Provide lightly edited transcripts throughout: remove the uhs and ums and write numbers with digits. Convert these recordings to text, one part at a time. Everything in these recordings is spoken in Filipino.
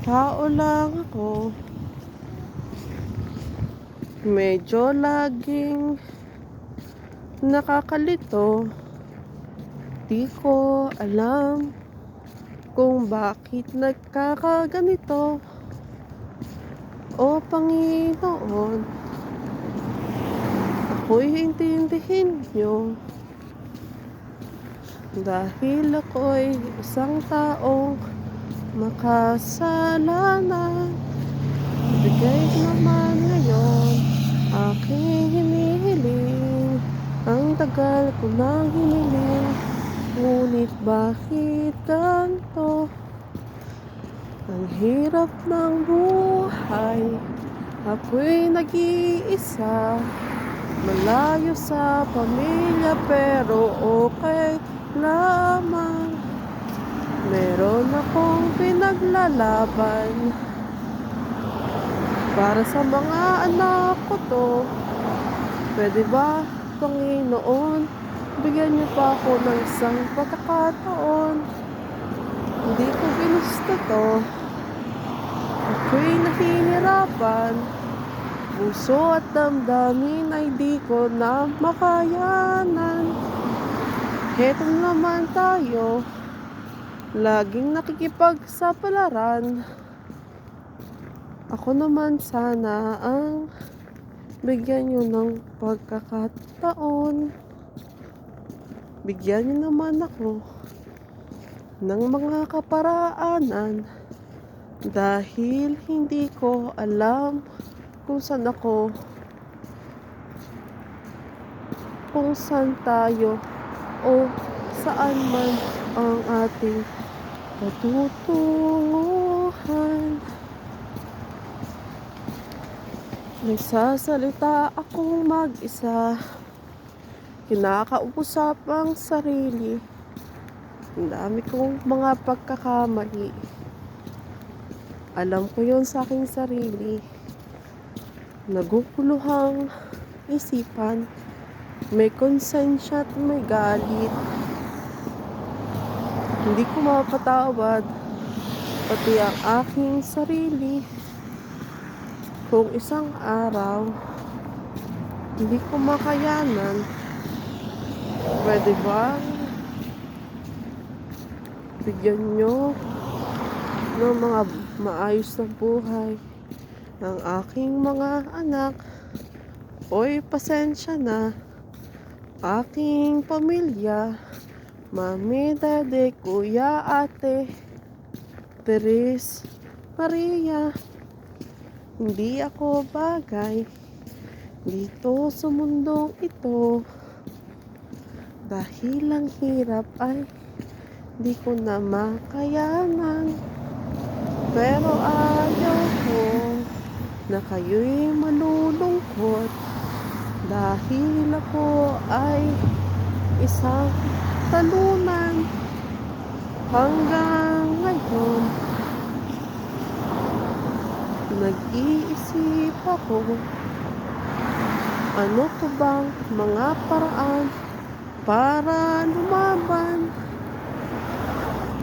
Tao lang ako, medyo laging nakakalito. Di ko alam kung bakit nagkakaganito. O Panginoon, ako'y intindihin niyo. Dahil ako'y isang taong makasalanan. Bigay naman ngayon aking hinihiling. Ang tagal ko nang hiniling, ngunit bakit ganito? Ang hirap ng buhay, ako'y nag-iisa, malayo sa pamilya pero okay lamang. Meron akong pinaglalaban para sa mga anak ko to. Pwede ba, Panginoon, bigyan niyo pa ako ng isang pagkakataon? Hindi ko ginusto to. Ako'y nahihirapan. Puso at damdamin ay di ko na makayanan. Heto naman tayo, laging nakikipagsapalaran. Ako naman sana ang bigyan niyo ng pagkakataon. Bigyan niyo naman ako ng mga kaparaanan. Dahil hindi ko alam kung saan ako, kung saan tayo, o saan man ang ating patutunguhan. Nagsasalita akong mag-isa, kinakausap ang sarili. Ang dami kong mga pagkakamali. Alam ko yon sa aking sarili. Naguguluhang isipan, may konsensya at may galit. Hindi ko mapatawad pati ang aking sarili. Kung isang araw hindi ko makayanan, pwede ba bigyan nyo ng mga maayos na buhay ang aking mga anak? Oy, pasensya na, aking pamilya, mami, daddy, kuya, ate, Teres, Maria. Hindi ako bagay dito sa mundong ito. Dahil ang hirap ay di ko na makayanan. Pero ayaw ko na kayo'y malulungkot. Dahil ako ay isang talunan. Hanggang ngayon nag-iisip ako, ano ko bang mga paraan para lumaban.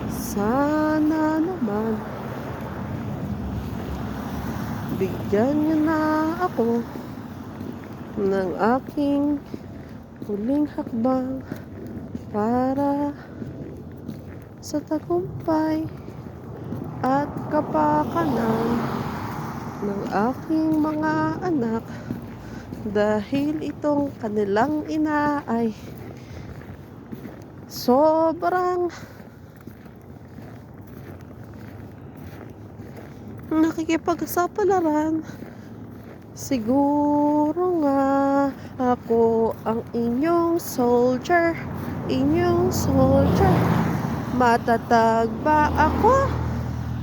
Sana naman bigyan niyo na ako ng aking huling hakbang para sa tagumpay at kapakanan ng aking mga anak. Dahil itong kanilang ina ay sobrang nakikipagsapalaran. Siguro nga ako ang inyong soldier, Matatag ba ako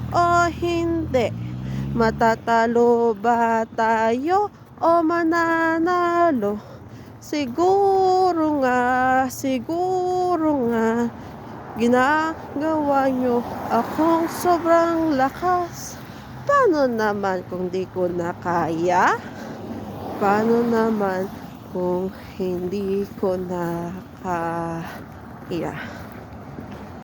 o hindi? Matatalo ba tayo o mananalo? Siguro nga ginagawa nyo akong sobrang lakas. Paano naman kung di ko na kaya? Paano naman kung hindi ko na kaya?